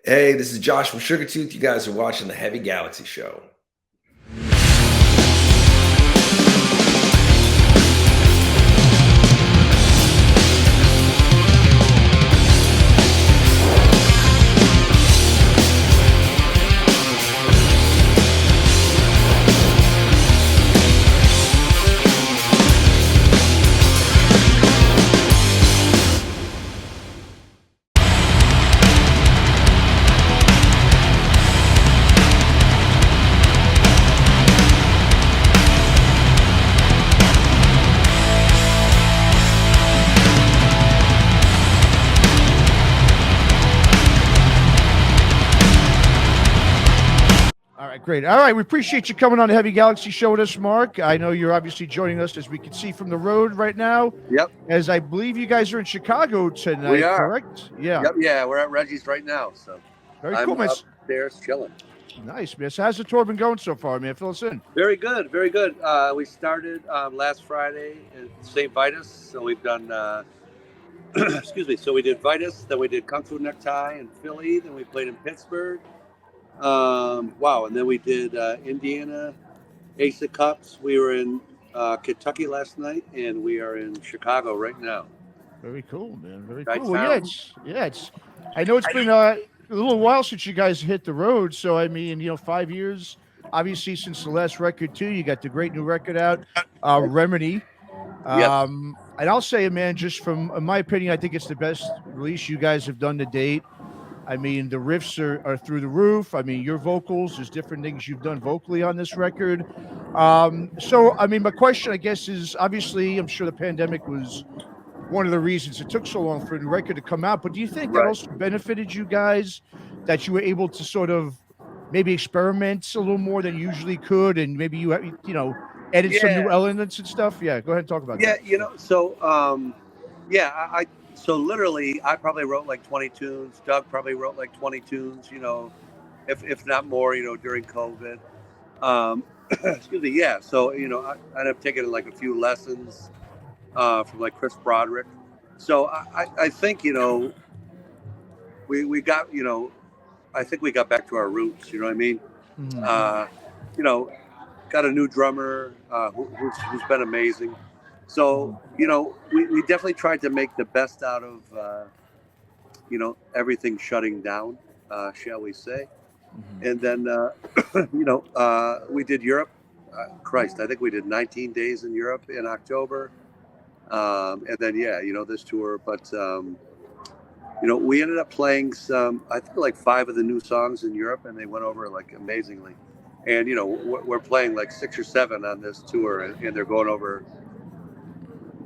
Hey, this is Josh from Sugartooth. You guys are watching the Heavy Galaxy Show. Great. All right. We appreciate you coming on the Heavy Galaxy Show with us, Mark. I know you're obviously joining us, as we can see from the road right now. Yep. As I believe you guys are in Chicago tonight, we are. Correct? Yeah. Yep. Yeah, we're at Reggie's right now. So very cool, man. Upstairs chilling. Nice, man. So how's the tour been going so far, man? Fill us in. Very good. Very good. We started last Friday at St. Vitus. So we've done, excuse me. So we did Vitus, then we did Kung Fu Necktie in Philly, then we played in Pittsburgh. Wow. And then we did Indiana, Ace of Cups. We were in Kentucky last night, and we are in Chicago right now. Very cool, man. Very Right cool. Well, it's. I know it's been a little while since you guys hit the road. So I mean, 5 years, obviously, since the last record too. You got the great new record out, Remedy. Yep. And I'll say, man, just from in my opinion, I think it's the best release you guys have done to date. I mean, the riffs are through the roof. I mean, your vocals, there's different things you've done vocally on this record. So, I mean, my question, I guess, is obviously, I'm sure the pandemic was one of the reasons it took so long for the record to come out. But do you think that also benefited you guys, that you were able to sort of maybe experiment a little more than you usually could, and maybe you edit some new elements and stuff? Yeah, go ahead and talk about that. So literally, I probably wrote like 20 tunes. Doug probably wrote like 20 tunes, if not more, during COVID. Excuse me. Yeah. So, I ended up taking like a few lessons from like Chris Broderick. So I think, we got, I think we got back to our roots, you know what I mean? Mm-hmm. Got a new drummer who's been amazing. So, we definitely tried to make the best out of, everything shutting down, shall we say. Mm-hmm. And then, we did Europe. I think we did 19 days in Europe in October. And then, this tour. But, we ended up playing I think like 5 of the new songs in Europe, and they went over like amazingly. And, we're playing like 6 or 7 on this tour, and they're going over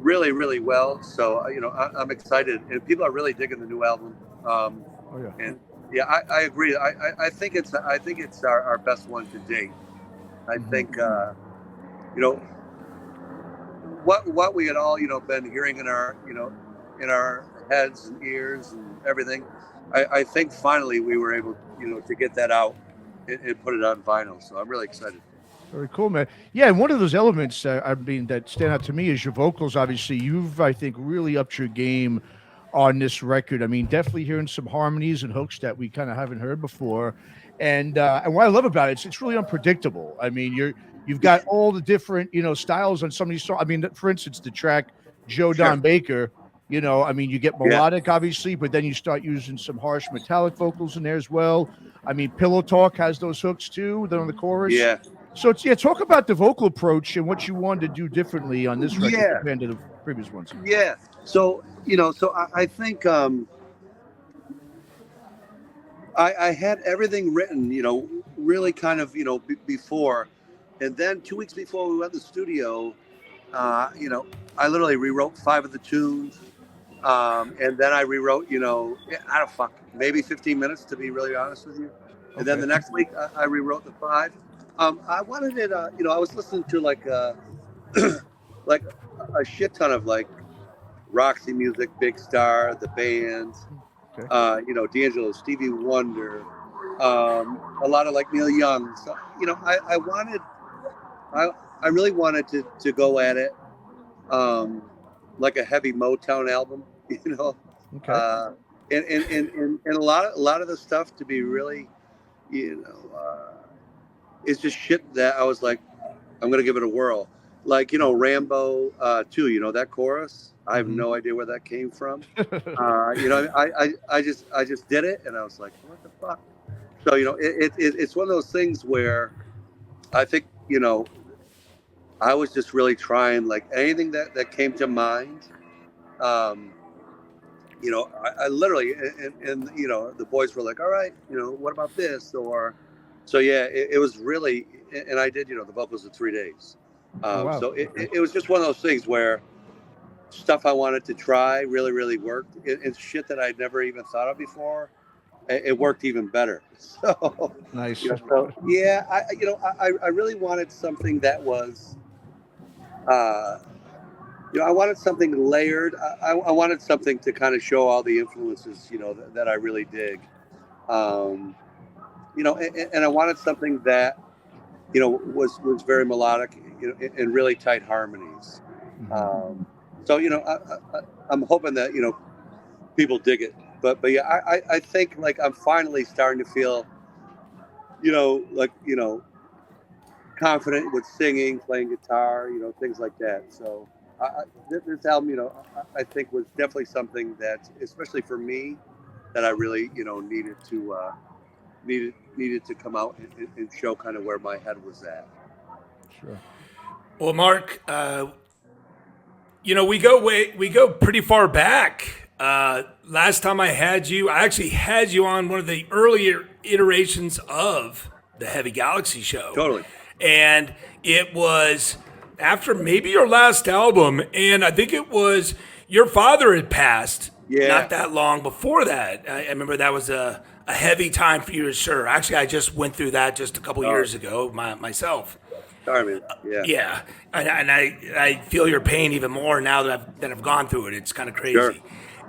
really, really well. So, I'm excited, and people are really digging the new album. And I agree. I think it's our best one to date. I think, what we had all, been hearing in our heads and ears and everything. I think finally we were able, to get that out and put it on vinyl. So I'm really excited. Very cool, man. Yeah, and one of those elements, that stand out to me is your vocals. Obviously, you've, I think, really upped your game on this record. I mean, definitely hearing some harmonies and hooks that we kind of haven't heard before. And what I love about it, it's really unpredictable. I mean, you've got all the different, styles on some of these songs. I mean, for instance, the track Joe Don Baker, I mean, you get melodic, obviously, but then you start using some harsh metallic vocals in there as well. I mean, Pillow Talk has those hooks too. They're on the chorus. Yeah. So talk about the vocal approach and what you wanted to do differently on this record compared to the previous ones. Yeah. So, I think I had everything written, really kind of, before. And then 2 weeks before we went to the studio, I literally rewrote 5 of the tunes. And then I rewrote, maybe 15 minutes, to be really honest with you. And then the next week I rewrote the 5. I wanted it, I was listening to like like a shit ton of like Roxy Music, Big Star, the band, D'Angelo, Stevie Wonder, a lot of like Neil Young. So, I really wanted to go at it like a heavy Motown album, and a lot of the stuff, to be really, it's just shit that I was like, I'm gonna give it a whirl. Like, Rambo 2, that chorus. I have no idea where that came from. I just did it, and I was like, what the fuck? So it's one of those things where I think I was just really trying, like, anything that came to mind. I literally, and the boys were like, all right, what about this? Or, so yeah, it was really, and I did, the vocals in 3 days. Wow. So it was just one of those things where stuff I wanted to try really, really worked. And shit that I'd never even thought of before, it worked even better. So Nice. Yeah, I really wanted something that was, I wanted something layered. I wanted something to kind of show all the influences, that I really dig. And I wanted something that, was very melodic, and really tight harmonies. So, I'm hoping that, people dig it. But yeah, I think, like, I'm finally starting to feel, confident with singing, playing guitar, things like that. So this album, I think was definitely something that, especially for me, that I really, needed to come out and show kind of where my head was at. Sure. Well, Marc, we go pretty far back. Last time I actually had you on one of the earlier iterations of the Heavy Galaxy show. Totally. And it was after maybe your last album, and I think it was your father had passed not that long before that. I remember that was a heavy time for you, sure. Actually, I just went through that just a couple years ago myself. Sorry, man. Yeah. Yeah, and I feel your pain even more now that I've gone through it. It's kind of crazy. Sure.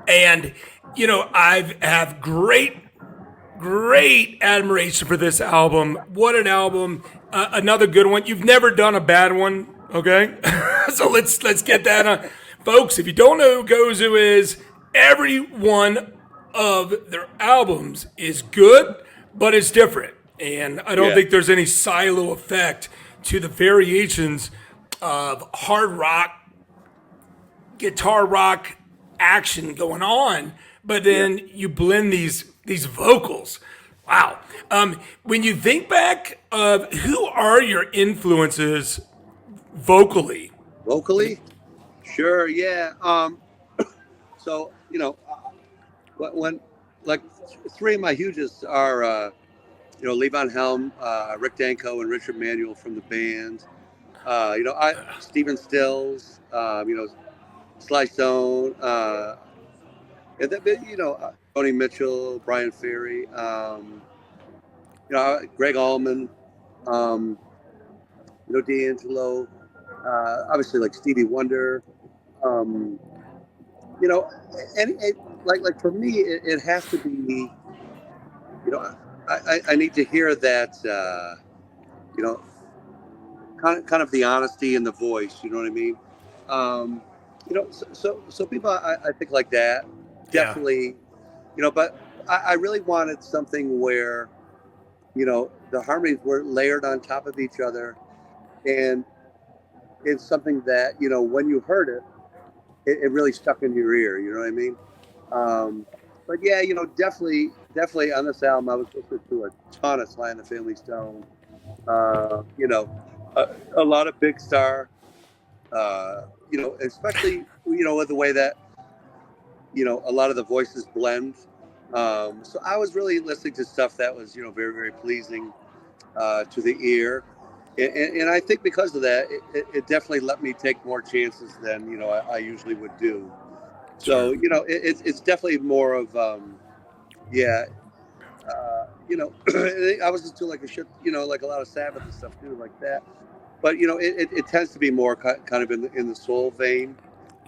And I have great admiration for this album. What an album! Another good one. You've never done a bad one, okay? So let's get that on, folks. If you don't know who GOZU is, every one of their albums is good, but it's different, and I don't think there's any silo effect to the variations of hard rock, guitar rock action going on, but then you blend these vocals. Wow. When you think back of who are your influences vocally? Vocally? Sure, yeah. So, when like three of my hugest are, Levon Helm, Rick Danko, and Richard Manuel from the band. Stephen Stills, Sly Stone, and then, Tony Mitchell, Brian Ferry, Greg Allman, D'Angelo, obviously like Stevie Wonder, and like for me, it has to be, I need to hear that, kind of the honesty in the voice. You know what I mean? So people, I think like that, definitely, but I really wanted something where, the harmonies were layered on top of each other, and it's something that, when you heard it, it really stuck in your ear. You know what I mean? But yeah, definitely on this album, I was listening to a ton of Sly and the Family Stone, a lot of Big Star, especially, with the way that, a lot of the voices blend. So I was really listening to stuff that was, very, very pleasing to the ear. And I think because of that, it definitely let me take more chances than, I usually would do. So, it's definitely more of, I was just doing like a shit, like a lot of Sabbath and stuff too, like that. But, it tends to be more kind of in the soul vein.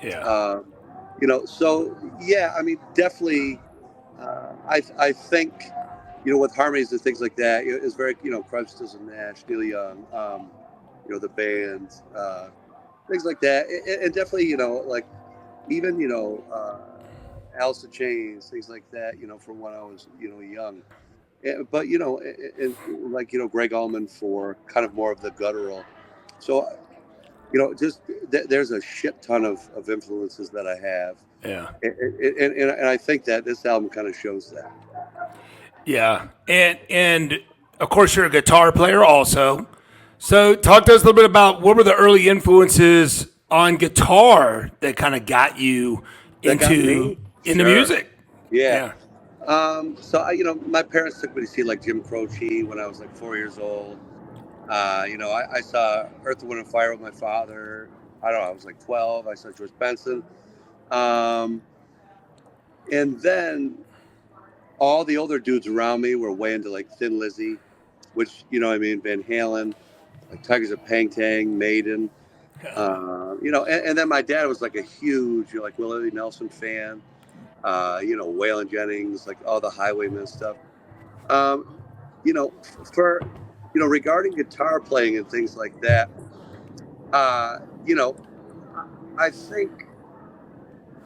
Yeah. So, yeah, I mean, definitely, I think, with harmonies and things like that, it's very, Crosby, Stills and Nash, Neil Young, the band, things like that. And definitely, like, even, Alice in Chains, things like that, from when I was, young. But, like, Greg Allman for kind of more of the guttural. So, just there's a shit ton of influences that I have. Yeah. And I think that this album kind of shows that. Yeah. And of course, you're a guitar player also. So talk to us a little bit about what were the early influences on guitar that kind of got you into music. Yeah. So my parents took me to see like Jim Croce when I was like 4 years old. I saw Earth, Wind and Fire with my father. I don't know, I was like 12. I saw George Benson. And then all the older dudes around me were way into like Thin Lizzy, which, Van Halen, like Tigers of Pangtang, Maiden. And then my dad was like a huge, like Willie Nelson fan. Waylon Jennings, like all the Highwaymen stuff. Regarding guitar playing and things like that, I think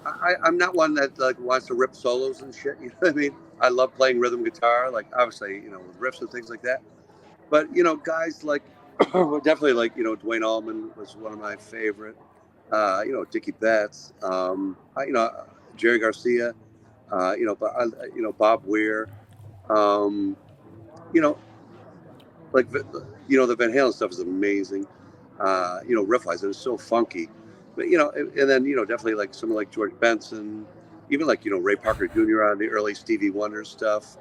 I'm not one that like wants to rip solos and shit. You know what I mean? I love playing rhythm guitar, like obviously, with riffs and things like that. But, guys like, definitely like, Dwayne Allman was one of my favorite, Dickie Betts, Jerry Garcia, Bob Weir, like, the Van Halen stuff is amazing. Riff-wise, it was so funky. But, and then, definitely like someone like George Benson, even like, Ray Parker Jr. on the early Stevie Wonder stuff.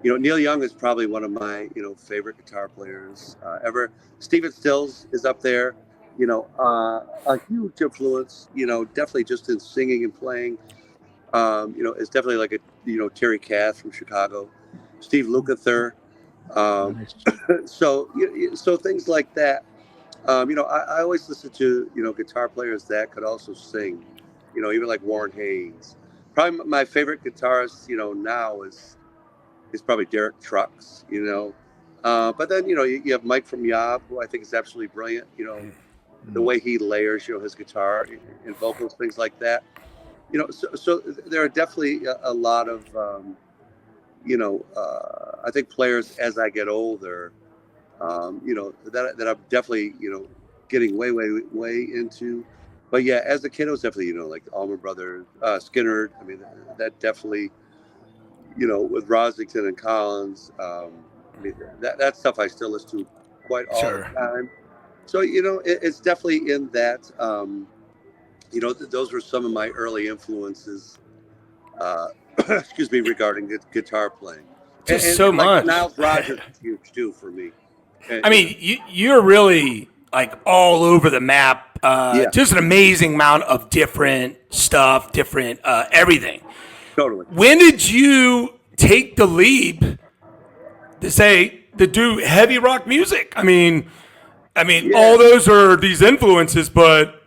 Neil Young is probably one of my, favorite guitar players ever. Stephen Stills is up there, a huge influence, definitely just in singing and playing. It's definitely like a, Terry Kath from Chicago, Steve Lukather. So things like that. I always listen to, guitar players that could also sing, even like Warren Haynes. Probably my favorite guitarist, now is probably Derek Trucks, but then, you have Mike from Yob, who I think is absolutely brilliant, the way he layers, his guitar and vocals, things like that. So there are definitely a lot of, I think players as I get older, that I'm definitely, getting way into. But yeah, as a kid, I was definitely, like Allman Brothers, Skinner. I mean, that definitely, with Rosington and Collins, that stuff I still listen to quite all the time. So, it's definitely in that, those were some of my early influences, excuse me, regarding guitar playing. Just so much. Nile Rodgers is huge too for me. I mean, you're really like all over the map. Just an amazing amount of different stuff, different everything. Totally. When did you take the leap to do heavy rock music? I mean, all those are these influences, but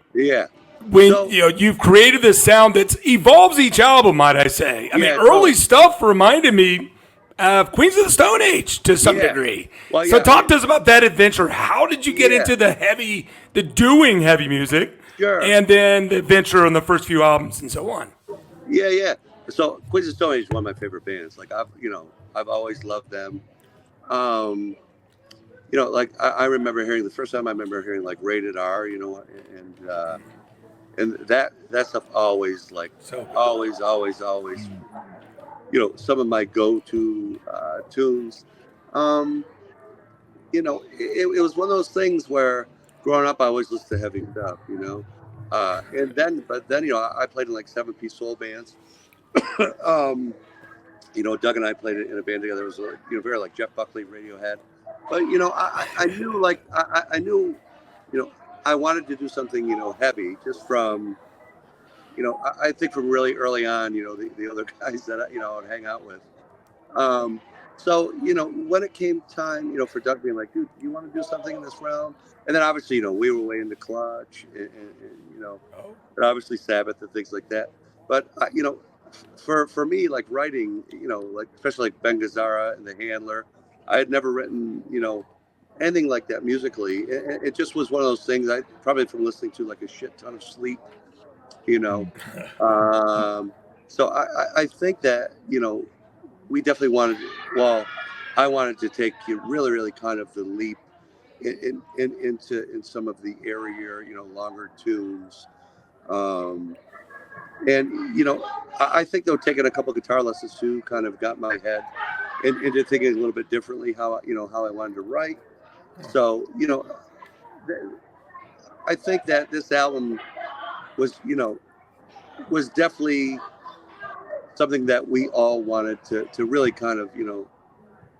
when you've created this sound that evolves each album, might I say? I mean, early stuff reminded me of Queens of the Stone Age to some degree. Well, so talk to us about that adventure. How did you get into the doing heavy music, and then the adventure on the first few albums and so on? Yeah. So Queens of the Stone Age is one of my favorite bands. Like I've always loved them. Like I remember hearing the first time I remember hearing like Rated R, and that stuff always always some of my go-to tunes. It was one of those things where growing up I always listened to heavy stuff, and then I played in like 7-piece soul bands. Doug and I played in a band together. It was very like Jeff Buckley, Radiohead. But I knew I knew I wanted to do something heavy, just from I think from really early on, the other guys that I would hang out with. So when it came time for Doug being like, dude, do you want to do something in this realm? And then obviously we were way into Clutch and and obviously Sabbath and things like that. But for me, like writing, like especially like Ben Gazzara and The Handler, I had never written anything like that musically. It just was one of those things. I probably from listening to like a shit ton of Sleep, you know. So I think that, you know, we definitely wanted, well, I wanted to take really, really kind of the leap in some of the airier, you know, longer tunes. And, you know, I think, though, taking a couple guitar lessons too kind of got my head into thinking a little bit differently how I wanted to write. So, you know, I think that this album was definitely something that we all wanted to really kind of, you know,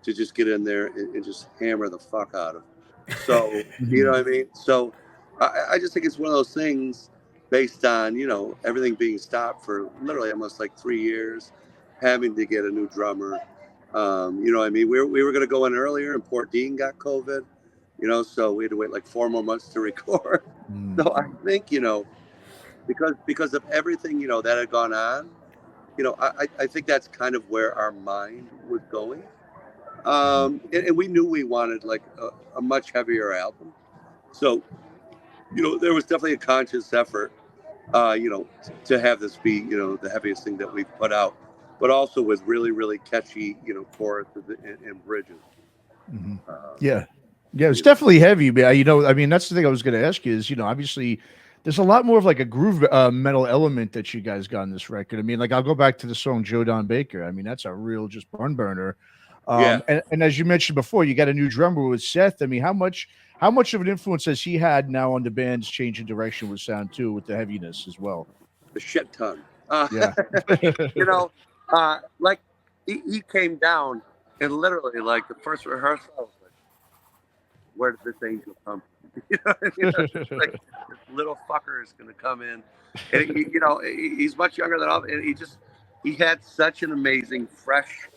to just get in there and just hammer the fuck out of. So, you know what I mean? So I just think it's one of those things based on, you know, everything being stopped for literally almost like 3 years, having to get a new drummer. You know what I mean? We were going to go in earlier and Port Dean got COVID, you know, so we had to wait like 4 more months to record. So I think, you know, because of everything, you know, that had gone on, you know, I think that's kind of where our mind was going. And we knew we wanted like a much heavier album. So, you know, there was definitely a conscious effort, you know, to have this be, you know, the heaviest thing that we've put out, but also with really, really catchy, you know, choruses and bridges. Yeah, it's definitely heavy. But you know, I mean, that's the thing I was going to ask you is, you know, obviously there's a lot more of like a groove metal element that you guys got on this record. I mean, like I'll go back to the song Joe Don Baker. I mean, that's a real just barn burner. And as you mentioned before, you got a new drummer with Seth. I mean, how much of an influence has he had now on the band's change in direction with sound too, with the heaviness as well? A shit ton. Yeah. You know, like he came down and literally like the first rehearsal, I was like, where did this angel come from? You know, like this little fucker is going to come in, and you know, he's much younger than all, and he had such an amazing, fresh,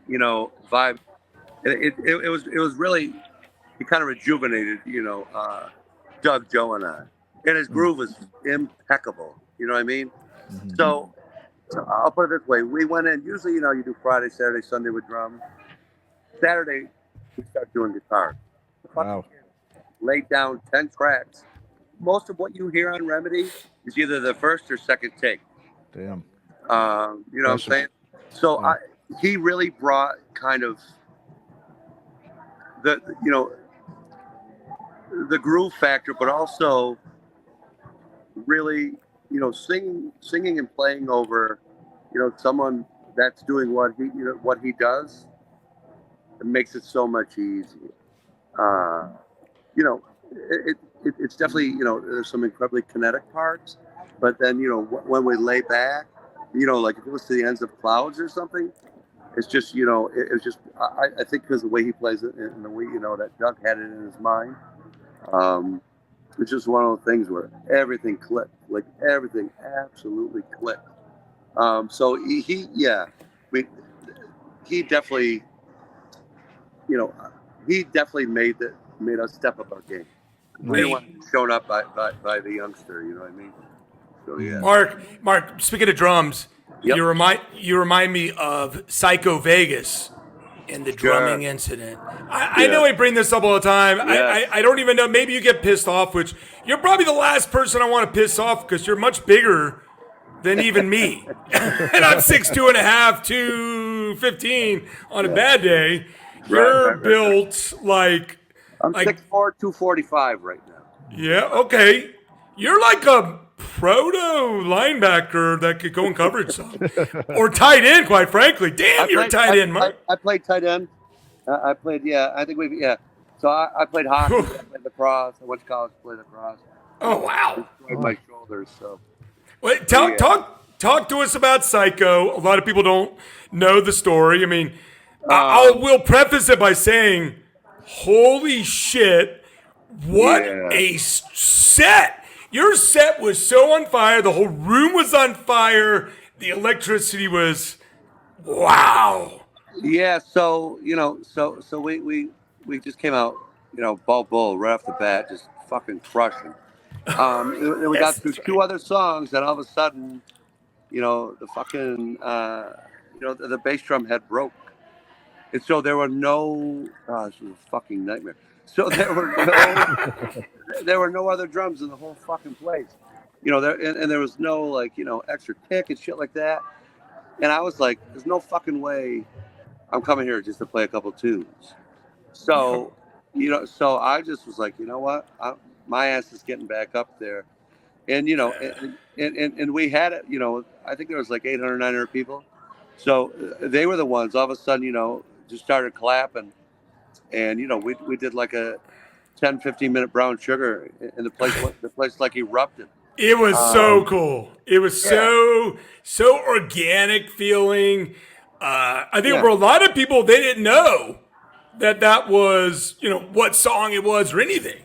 you know, vibe. And it was really, he kind of rejuvenated, you know, Doug, Joe, and I. And his groove was impeccable. You know what I mean? So I'll put it this way: we went in. Usually, you know, you do Friday, Saturday, Sunday with drums. Saturday, we start doing guitar. Wow. Laid down 10 tracks. Most of what you hear on Remedy is either the first or second take. Damn. You know what I'm saying? So he really brought kind of the, you know, the groove factor, but also really, you know, singing and playing over, you know, someone that's doing what he does. It makes it so much easier. You know, it's definitely, you know, there's some incredibly kinetic parts, but then, you know, when we lay back, you know, like if it was to the ends of clouds or something, it's just, you know, it's just, I think because the way he plays it and the way, you know, that Doug had it in his mind, it's just one of those things where everything clicked, like everything absolutely clicked. So he definitely, you know, he definitely made us step up our game. We didn't want to be shown up by the youngster, you know what I mean? So yeah. Mark, speaking of drums, Yep. you remind me of Psycho Vegas in the drumming incident. I know I bring this up all the time. Yes. I don't even know. Maybe you get pissed off, which you're probably the last person I want to piss off because you're much bigger than even me. And I'm 6'2.5", 215 on a bad day. You're built like... I'm 6'4", 245 right now. Yeah, okay. You're like a proto linebacker that could go in coverage some. Or tight end, quite frankly. Damn, you're tight end, Mark. I played tight end. I played, I think So I played hockey, I played lacrosse. I went to college to play lacrosse. Oh, wow. I destroyed my shoulders, so. Wait, talk to us about Psycho. A lot of people don't know the story. I mean, we'll preface it by saying, holy shit, what a set. Your set was so on fire. The whole room was on fire. The electricity was, wow. Yeah, so, you know, so we just came out, you know, bull right off the bat, just fucking crushing. Then we got through two other songs, and all of a sudden, you know, the fucking, you know, the bass drum head broke. And so there were no, this was a fucking nightmare. So there were no other drums in the whole fucking place. you know, and there was no like, you know, extra kick and shit like that. And I was like, there's no fucking way I'm coming here just to play a couple tunes. So, you know, so I just was like, you know what, my ass is getting back up there. And, you know, and we had it, you know, I think there was like 800, 900 people. So they were the ones all of a sudden, you know, just started clapping. And, you know, we did like a 10, 15 minute brown sugar, and the place like erupted. It was so cool. It was so organic feeling. I think for a lot of people, they didn't know that was, you know, what song it was or anything.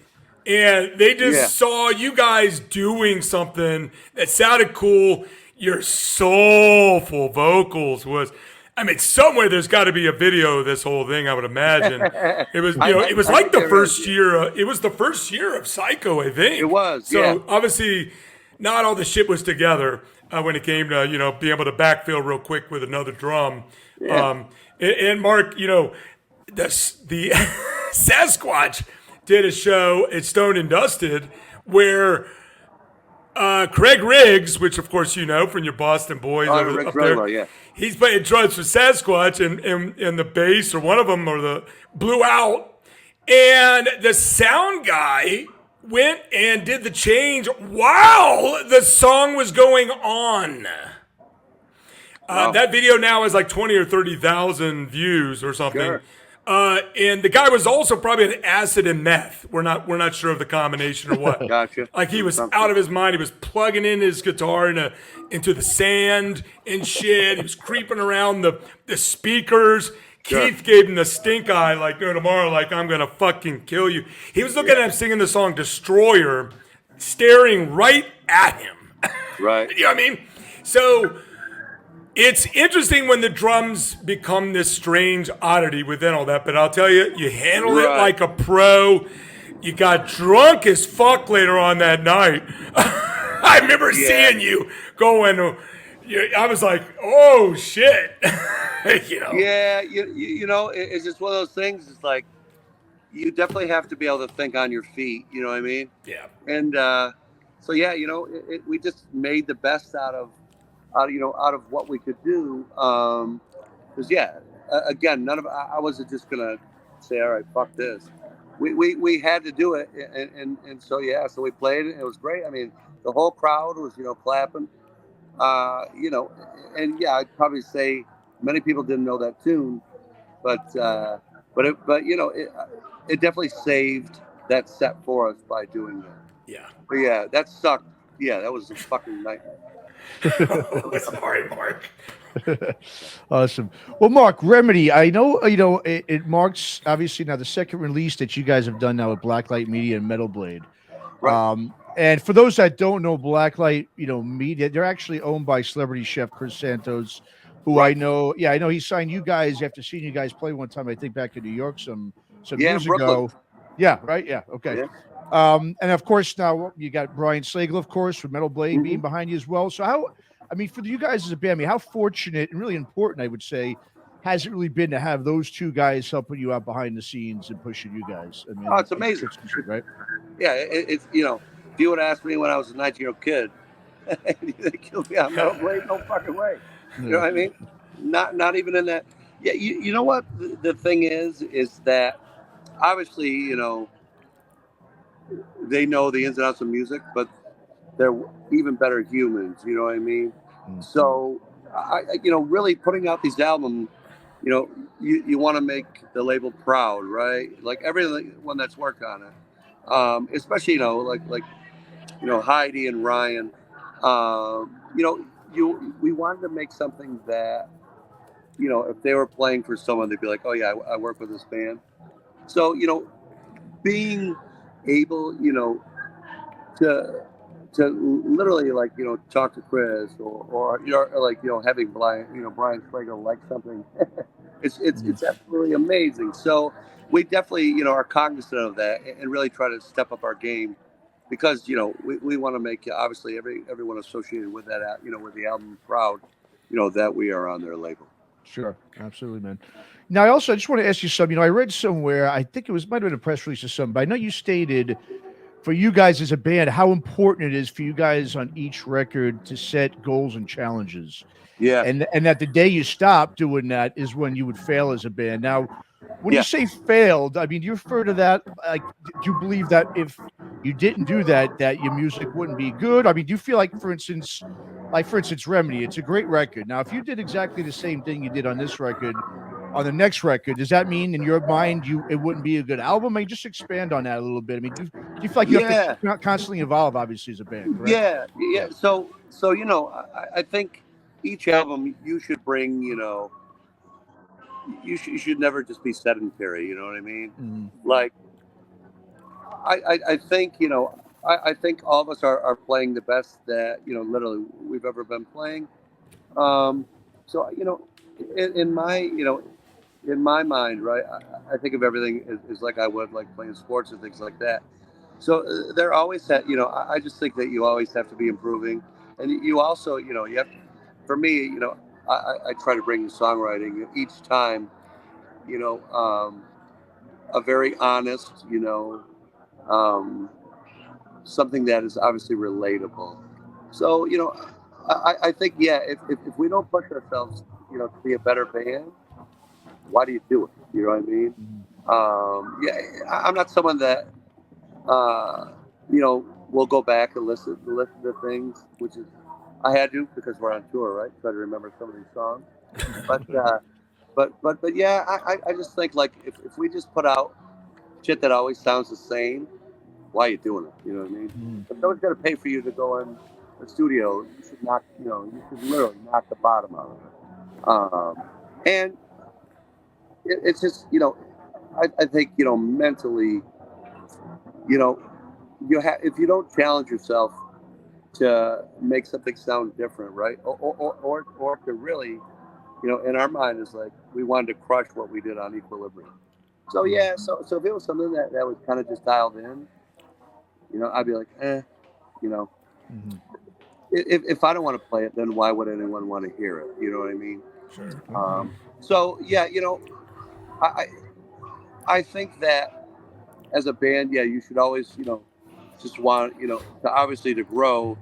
And they just saw you guys doing something that sounded cool. Your soulful vocals was, I mean, somewhere there's got to be a video of this whole thing, I would imagine. It was, you know, it was like the first year. It was the first year of Psycho, I think. It was, So obviously, not all the shit was together when it came to, you know, being able to backfill real quick with another drum. Yeah. And Mark, you know, the Sasquatch did a show at Stone and Dusted where Craig Riggs, which of course you know from your Boston boys up there, he's playing drums for Sasquatch, and the bass or one of them blew out, and the sound guy went and did the change while the song was going on. That video now has like 20 or 30,000 views or something. Sure. And the guy was also probably on acid and meth. We're not sure of the combination or what. Gotcha. Like he was out of his mind. He was plugging in his guitar into the sand and shit. He was creeping around the speakers. Sure. Keith gave him the stink eye, like, no, tomorrow, like, I'm going to fucking kill you. He was looking at him singing the song Destroyer, staring right at him. Right. You know what I mean? So it's interesting when the drums become this strange oddity within all that, but I'll tell you, you handle it like a pro. You got drunk as fuck later on that night. I remember seeing you going, I was like, oh shit. You know? Yeah, you know, it's just one of those things. It's like, you definitely have to be able to think on your feet, you know what I mean? Yeah. And so, yeah, you know, we just made the best out of what we could do. Because, again, I wasn't just going to say, all right, fuck this. We had to do it. And so, so we played it. It was great. I mean, the whole crowd was, you know, clapping. You know, and I'd probably say many people didn't know that tune, but you know, it definitely saved that set for us by doing that. Yeah. But yeah, that sucked. Yeah, that was a fucking nightmare. Sorry, Mark. Awesome. Well, Mark, Remedy, I know, you know, it marks obviously now the second release that you guys have done now with Blacklight Media and Metal Blade. Right. And for those that don't know, Blacklight, you know, Media, they're actually owned by celebrity chef Chris Santos, who I know. Yeah, I know he signed you guys after seeing you guys play one time, I think back in New York some years ago. Yeah, right. Yeah. Okay. Yeah. And of course, now you got Brian Slagel, of course, from Metal Blade being behind you as well. So I mean, for you guys as a band, I mean, how fortunate and really important, I would say, has it really been to have those two guys helping you out behind the scenes and pushing you guys? I mean, it's amazing, right? Yeah, it's you know, if you would ask me when I was a 19-year-old kid, they killed me on Metal Blade, no fucking way. You know what I mean? Not even in that. Yeah, you know what the thing is that obviously, you know, they know the ins and outs of music, but they're even better humans. You know what I mean? Mm-hmm. So, you know, really putting out these albums, you know, you want to make the label proud, right? Like everyone that's worked on it, especially, you know, like you know, Heidi and Ryan. You know, we wanted to make something that, you know, if they were playing for someone, they'd be like, oh yeah, I work with this band. So, you know, being able, you know, to literally, like, you know, talk to Chris or you know, like, you know, having Brian Slagel like something, it's absolutely amazing. So we definitely, you know, are cognizant of that and really try to step up our game, because, you know, we want to make obviously everyone associated with that, you know, with the album proud, you know, that we are on their label. Sure, absolutely, man. Now, I just want to ask you something. You know, I read somewhere, I think might have been a press release or something, but I know you stated for you guys as a band, how important it is for you guys on each record to set goals and challenges. Yeah. And that the day you stop doing that is when you would fail as a band. Now, when you say failed, I mean, do you refer to that, like, do you believe that if you didn't do that, that your music wouldn't be good? I mean, do you feel like, for instance, Remedy, it's a great record. Now, if you did exactly the same thing you did on this record, on the next record, does that mean in your mind it wouldn't be a good album? I mean, just expand on that a little bit. I mean, do you feel like you have to constantly evolve, obviously, as a band, correct? Yeah. So I think each album you should bring, you should never just be sedentary. You know what I mean? Mm-hmm. Like, I think, I think all of us are playing the best that, literally we've ever been playing. So, in my mind, right, I think of everything as like I would like playing sports and things like that. So they're always I just think that you always have to be improving. And you also, you have to, for me, I try to bring the songwriting each time, a very honest, something that is obviously relatable. So, I think, if we don't push ourselves, to be a better band, why do you do it? You know what I mean? I'm not someone that, will go back and listen to things, which is, I had to because we're on tour, right? Try to remember some of these songs. But yeah, I just think like if we just put out shit that always sounds the same, why are you doing it? You know what I mean? If someone's gonna pay for you to go in the studio, you should knock, you should literally knock the bottom out of it. And it's just, I think, mentally, if you don't challenge yourself to make something sound different, right? Or to really, in our mind is like, we wanted to crush what we did on Equilibrium. So yeah, so if it was something that was kind of just dialed in, I'd be like, If I don't want to play it, then why would anyone want to hear it? You know what I mean? Sure. So yeah, I think that as a band, you should always, just want, to obviously to grow,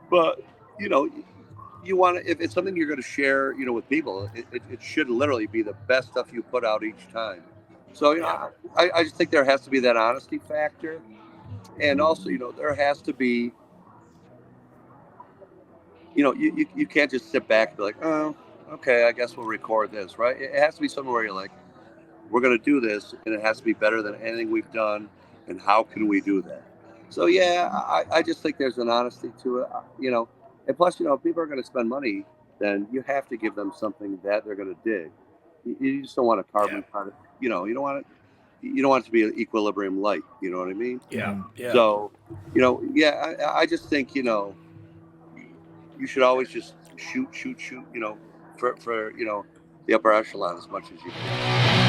but you want to, if it's something you're going to share, with people, it should literally be the best stuff you put out each time. So, I just think there has to be that honesty factor. And also, there has to be, you can't just sit back and be like, oh, okay, I guess we'll record this, right? It has to be somewhere where you're like, we're going to do this, and it has to be better than anything we've done, and how can we do that? So, yeah, I just think there's an honesty to it, and plus, if people are going to spend money, then you have to give them something that they're going to dig. You just don't want a carbon product, you don't want it to be an Equilibrium light, you know what I mean? Yeah. So, I just think, you should always just shoot, for the upper echelon as much as you can.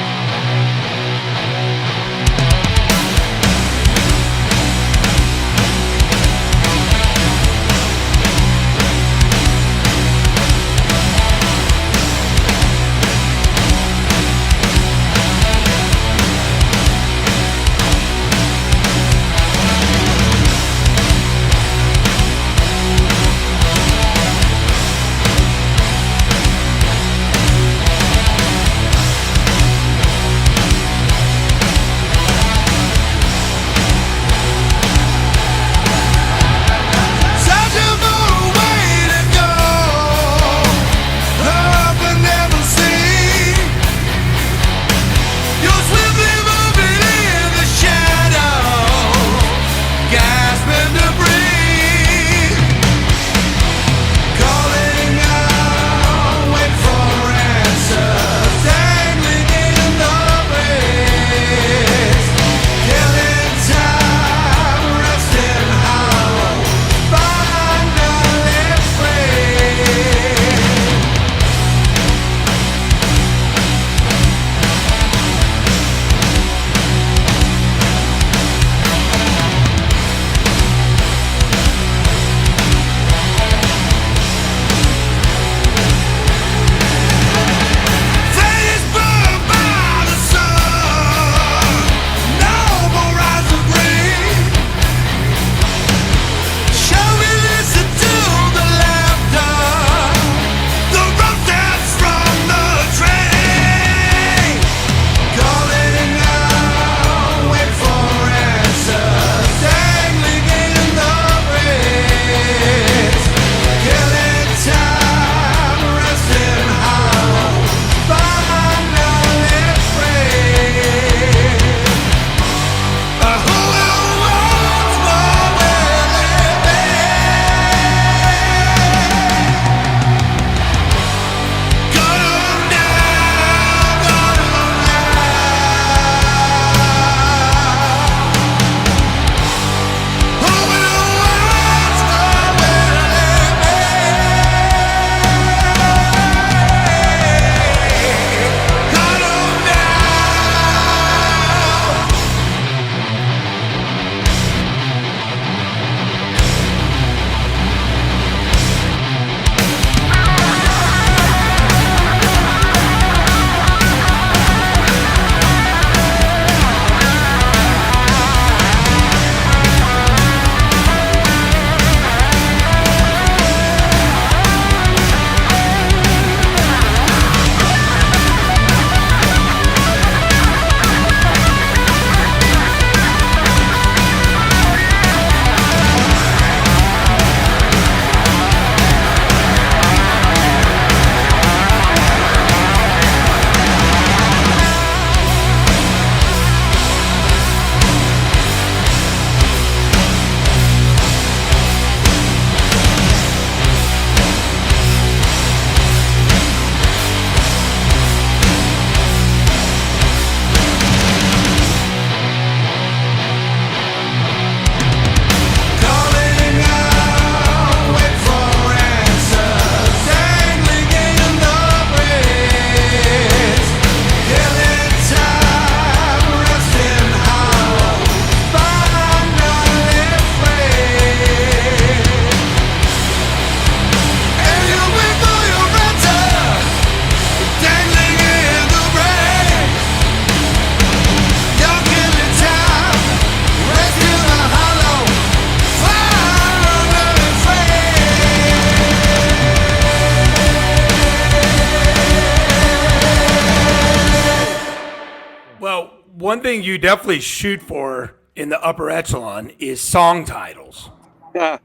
Well, one thing you definitely shoot for in the upper echelon is song titles. Yeah.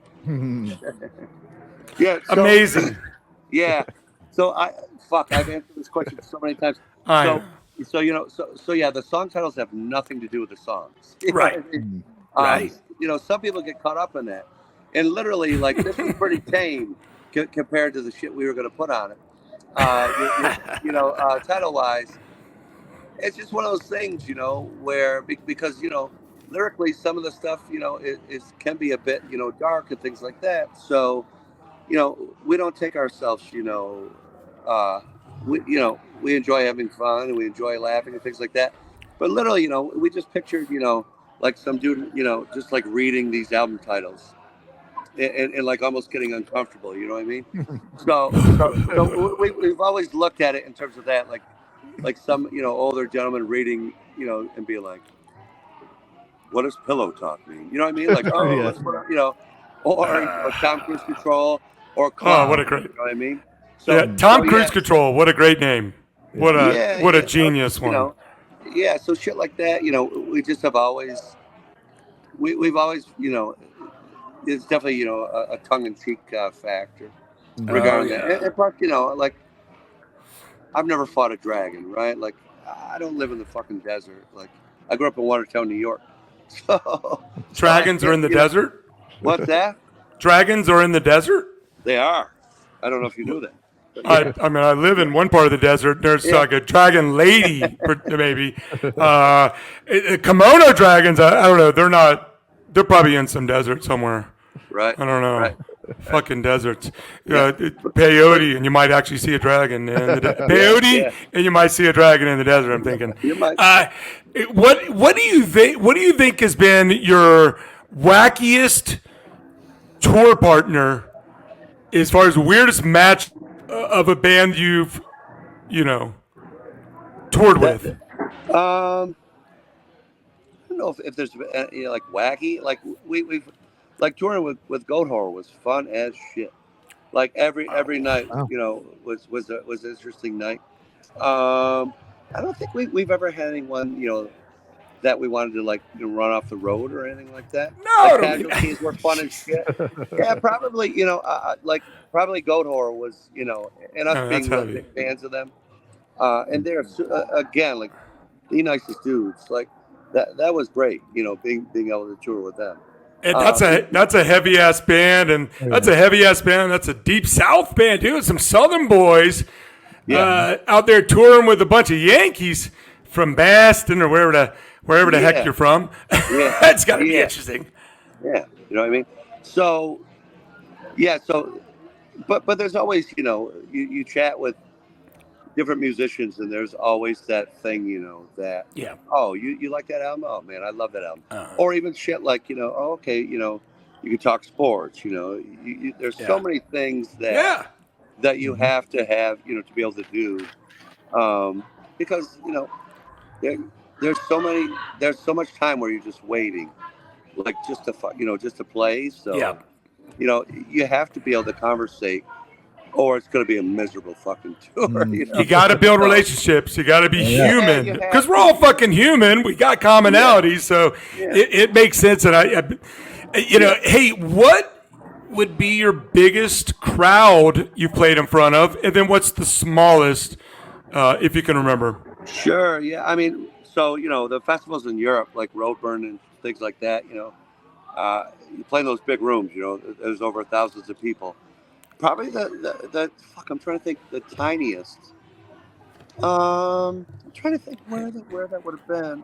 Yeah. So, Amazing. Yeah. So I've answered this question so many times. So yeah, the song titles have nothing to do with the songs. You know Right. what I mean? Right. Some people get caught up in that, and literally, like, this is pretty tame compared to the shit we were going to put on it. Title wise, it's just one of those things, where because lyrically, some of the stuff, can be a bit, dark and things like that. So, we don't take ourselves, we enjoy having fun and we enjoy laughing and things like that. But literally, we just pictured, like some dude, just like reading these album titles and like almost getting uncomfortable. You know what I mean? So we've always looked at it in terms of that, like some, older gentleman reading, and be like, what does pillow talk mean? You know what I mean? Like, or Tom Cruise Control or Clown, what a great, you know what I mean? So, yeah, Tom Cruise Control. What a great name. What a genius one. So shit like that, we just have always, we've always, it's definitely, a tongue-in-cheek factor regarding that. And plus, like, I've never fought a dragon, right? Like, I don't live in the fucking desert. Like, I grew up in Watertown, New York. So Dragons are in the desert? What's that? Dragons are in the desert? They are. I don't know if you knew that. I mean, I live in one part of the desert. There's like a dragon lady, maybe. Kimono dragons, I don't know. They're probably in some desert somewhere. Right. I don't know. Right. Fucking deserts. Peyote, and you might actually see a dragon in the peyote, and you might see a dragon in the desert. I'm thinking. You might. What do you think? What do you think has been your wackiest tour partner, as far as weirdest match of a band you've, toured with? I don't know if there's like wacky. Like we've like touring with Goat Horror was fun as shit. Like every night, was an interesting night. I don't think we've ever had anyone, that we wanted to like run off the road or anything like that. No, Casualties were fun as shit. Yeah, probably probably Goat Horror was, and us being big fans of them. And they're again like the nicest dudes. Like that was great, being able to tour with them. And that's a heavy ass band, and that's a heavy ass band. That's a deep South band too. Some Southern boys out there touring with a bunch of Yankees from Boston or wherever the heck you're from. Yeah. It's got to be interesting. Yeah, you know what I mean. So, but there's always you chat with different musicians, and there's always that thing, oh, you like that album? Oh man, I love that album. Or even shit like, you can talk sports, there's so many things that you have to have, to be able to do, because there's so much time where you're just waiting, like just to play. So you have to be able to conversate, or it's going to be a miserable fucking tour. You got to build relationships. You got to be human, because we're all fucking human. We got commonalities, so it makes sense. And hey, what would be your biggest crowd you've played in front of, and then what's the smallest, if you can remember? Sure. Yeah. I mean, so the festivals in Europe, like Roadburn and things like that. You play in those big rooms. There's over thousands of people. Probably the I'm trying to think the tiniest. I'm trying to think where that would have been.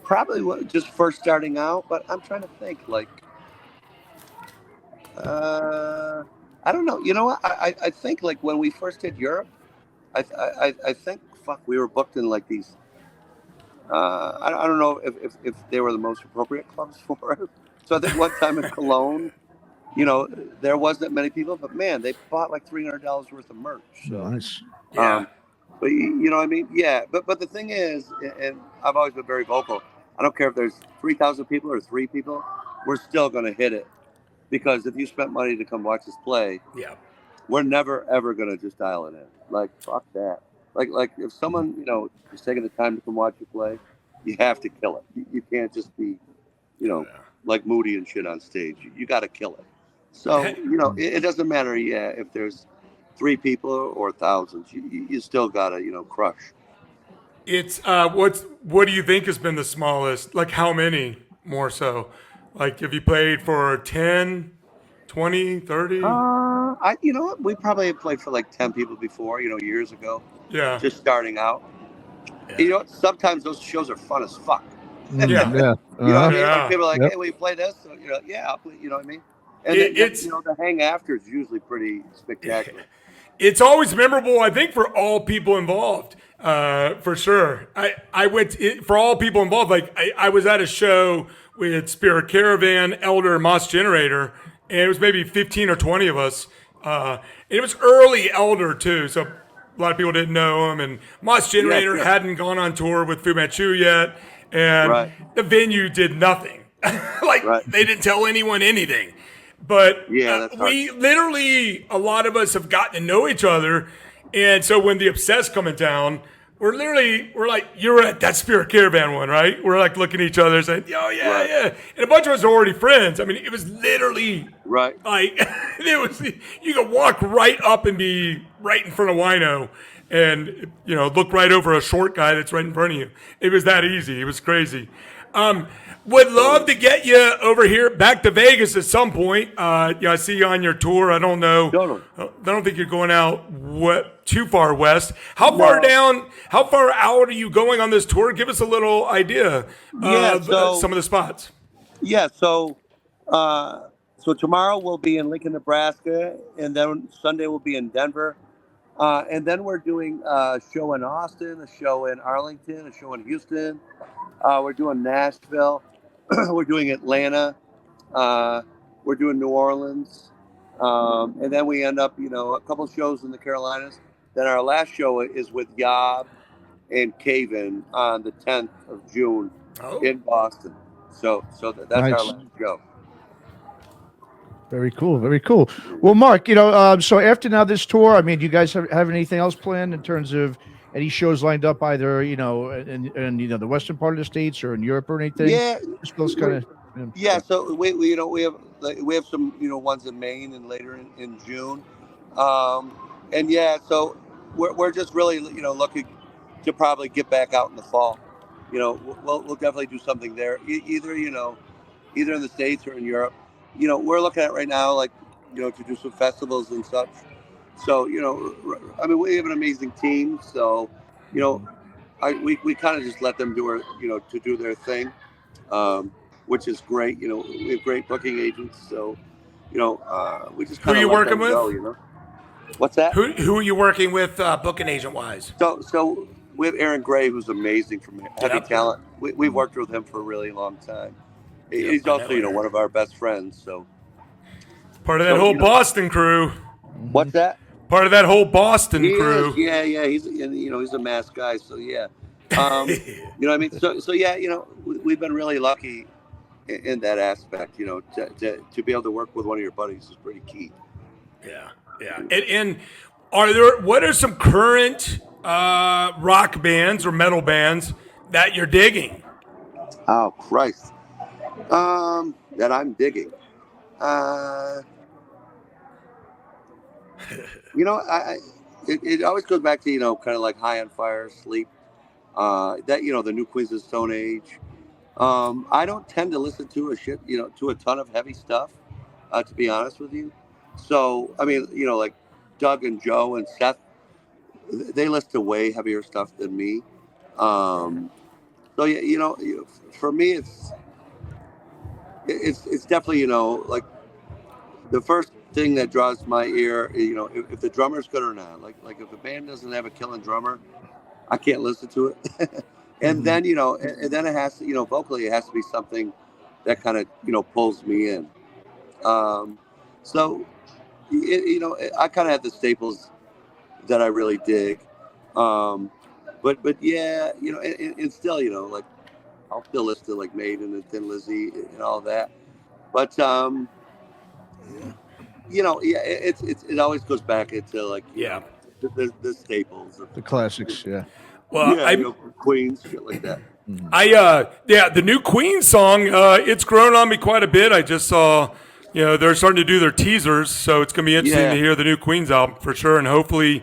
Probably just first starting out, but I'm trying to think like. I don't know. You know what? I think like when we first did Europe, I think we were booked in like these. I don't know if they were the most appropriate clubs for it. So I think one time in Cologne. There wasn't many people, but man, they bought like $300 worth of merch. So, nice. But you know what I mean? Yeah. But the thing is, and I've always been very vocal. I don't care if there's 3,000 people or 3 people, we're still going to hit it. Because if you spent money to come watch us play, we're never, ever going to just dial it in. Like, fuck that. like if someone, is taking the time to come watch you play, you have to kill it. You can't just be, like moody and shit on stage. You got to kill it. So, it doesn't matter, if there's 3 people or thousands, you still got to, crush. It's what do you think has been the smallest? Like how many more so? Like have you played for 10, 20, 30? We probably have played for like 10 people before, years ago. Yeah. Just starting out. Yeah. Sometimes those shows are fun as fuck. Yeah. Yeah. What I mean? Like, Yeah. people are like, Yep. hey, will you play this? So, yeah, I'll play, you know what I mean? And It's the hang after is usually pretty spectacular. It's always memorable, I think, for all people involved. For sure. I went for all people involved. Like I was at a show with Spirit Caravan, Elder, Moss Generator, and it was maybe 15 or 20 of us. And it was early Elder too, so a lot of people didn't know him. And Moss Generator hadn't gone on tour with Fu Manchu yet, and the venue did nothing. They didn't tell anyone anything. But we literally, a lot of us have gotten to know each other. And so when the Obsessed coming down, we're like, you're at that Spirit Caravan one, right? We're like looking at each other saying, oh, yeah, yeah. And a bunch of us are already friends. I mean, it was literally like, you could walk right up and be right in front of Wino and, look right over a short guy that's right in front of you. It was that easy. It was crazy. Would love to get you over here back to Vegas at some point. I see you on your tour. I don't know. I don't think you're going out too far west. How far out are you going on this tour? Give us a little idea of some of the spots. Yeah, so tomorrow we'll be in Lincoln, Nebraska, and then Sunday we'll be in Denver. And then we're doing a show in Austin, a show in Arlington, a show in Houston. We're doing Nashville. We're doing Atlanta. We're doing New Orleans. And then we end up, a couple shows in the Carolinas. Then our last show is with Yob and Caven on the 10th of June in Boston. So that's nice. our last show. Very cool. Very cool. Well, Mark, so after now this tour, I mean, do you guys have anything else planned in terms of any shows lined up either, in the western part of the States or in Europe or anything? Yeah. Just those kind of. Yeah. So we have some, ones in Maine and later in June. So we're just really, looking to probably get back out in the fall. We'll definitely do something there, either in the States or in Europe. We're looking at right now, to do some festivals and such. So, we have an amazing team. So, we kind of just let them to do their thing, which is great. We have great booking agents. So, we just kind of. Who are you working with? Go, What's that? Who are you working with, booking agent wise? So we have Aaron Gray, who's amazing from Heavy Talent. We've worked with him for a really long time. He's also, one of our best friends. So part of that whole Boston crew. What's that? Part of that whole Boston crew. Yeah. He's a mass guy. So yeah. You know what I mean? So yeah, we've been really lucky in that aspect. To be able to work with one of your buddies is pretty key. Yeah. And what are some current rock bands or metal bands that you're digging? Oh Christ. That I'm digging. It always goes back to, kind of like High on Fire, Sleep, the new Queens of Stone Age. I don't tend to listen to a ton of heavy stuff, to be honest with you. So, I mean, like Doug and Joe and Seth, they listen to way heavier stuff than me. So, yeah, for me, it's definitely, like the first thing that draws my ear, if the drummer's good or not. Like if a band doesn't have a killing drummer, I can't listen to it. And then, and then it has to, vocally, it has to be something that kind of, pulls me in. So, I kind of have the staples that I really dig. But yeah, and still, like I'll still listen to like Maiden and Thin Lizzy and all that. But it always goes back into like the staples. The classics, yeah. Well, Queens, shit like that. The new Queen song, it's grown on me quite a bit. I just saw, they're starting to do their teasers, so it's going to be interesting to hear the new Queen's album for sure, and hopefully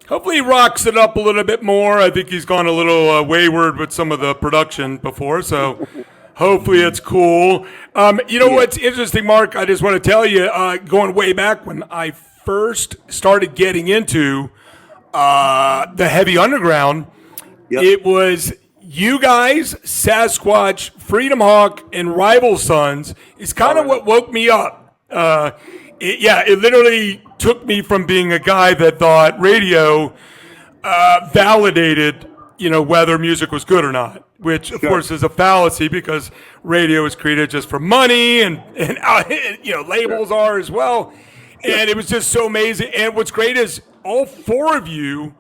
he rocks it up a little bit more. I think he's gone a little wayward with some of the production before, so hopefully it's cool. What's interesting, Mark, I just want to tell you, going way back when I first started getting into the heavy underground, it was you guys, Sasquatch, Freedom Hawk, and Rival Sons is kind of what woke me up. It literally took me from being a guy that thought radio validated, whether music was good or not, which of course is a fallacy because radio was created just for money and labels are as well. And it was just so amazing. And what's great is all four of you,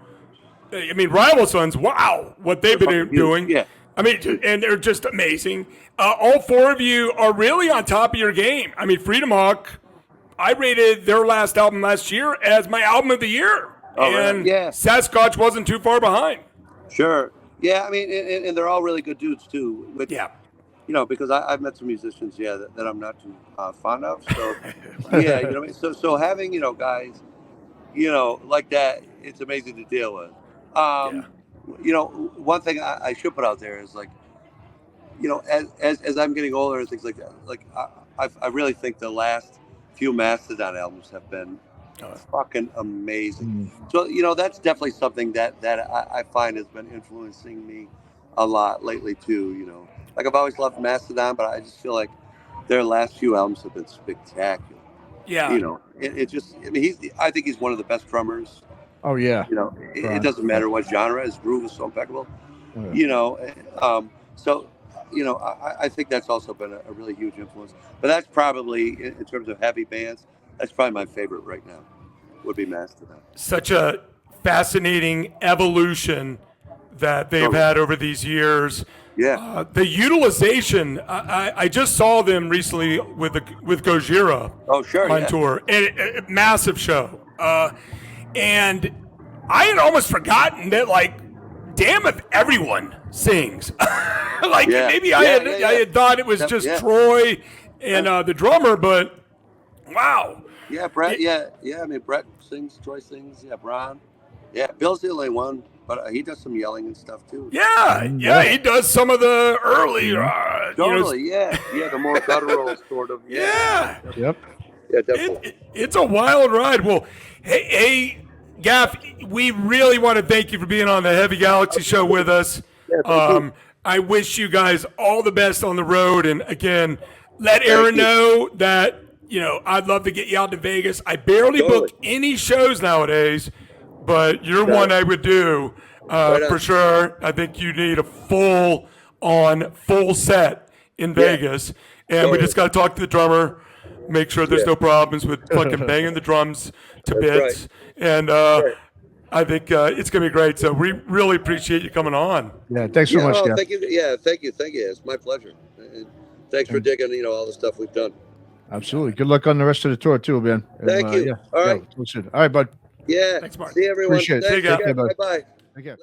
Rival Sons, wow, what they've been doing. Yeah. And they're just amazing. All four of you are really on top of your game. Freedom Hawk, I rated their last album last year as my album of the year. Sasquatch wasn't too far behind. Sure. Yeah, and they're all really good dudes, too. But, because I've met some musicians, that I'm not too fond of. So, so having, guys, like that, it's amazing to deal with. One thing I should put out there is like, as I'm getting older and things like that, like I really think the last few Mastodon albums have been fucking amazing. So, that's definitely something that I find has been influencing me a lot lately too, Like I've always loved Mastodon, but I just feel like their last few albums have been spectacular. Yeah. I think he's one of the best drummers. Oh yeah. It doesn't matter what genre. His groove is so impeccable. I think that's also been a really huge influence. But that's probably, in terms of heavy bands, that's probably my favorite right now. Would be Mastodon. Such a fascinating evolution that they've had over these years. Yeah. The utilization. I just saw them recently with Gojira. Oh sure. On tour, and massive show. And I had almost forgotten that, damn if everyone sings. Maybe I had thought it was just Troy and the drummer, but wow. Yeah, Brett. Brett sings, Troy sings. Yeah, Brian. Yeah, Bill's the only one, but he does some yelling and stuff too. Yeah, he does some of the early. Totally, the more guttural sort of. Yeah. Yep. Yeah, definitely. It's a wild ride. Well, hey, Gaff, we really want to thank you for being on the Heavy Galaxy show with us. Yeah, I wish you guys all the best on the road. And again, let Aaron know that, I'd love to get you out to Vegas. I barely book any shows nowadays, but you're one I would do for sure. I think you need a full set in Vegas. And we just got to talk to the drummer, make sure there's no problems with fucking banging the drums to bits. Right. And I think it's going to be great. So we really appreciate you coming on. Yeah, thanks so much, Gaff. Thank you. Yeah, thank you. It's my pleasure. And thanks for digging, all the stuff we've done. Absolutely. Good luck on the rest of the tour too, man. Thank you. All right. All right, bud. Yeah. Thanks, Mark. See everyone. Appreciate it. Take care. Bye-bye. Take care.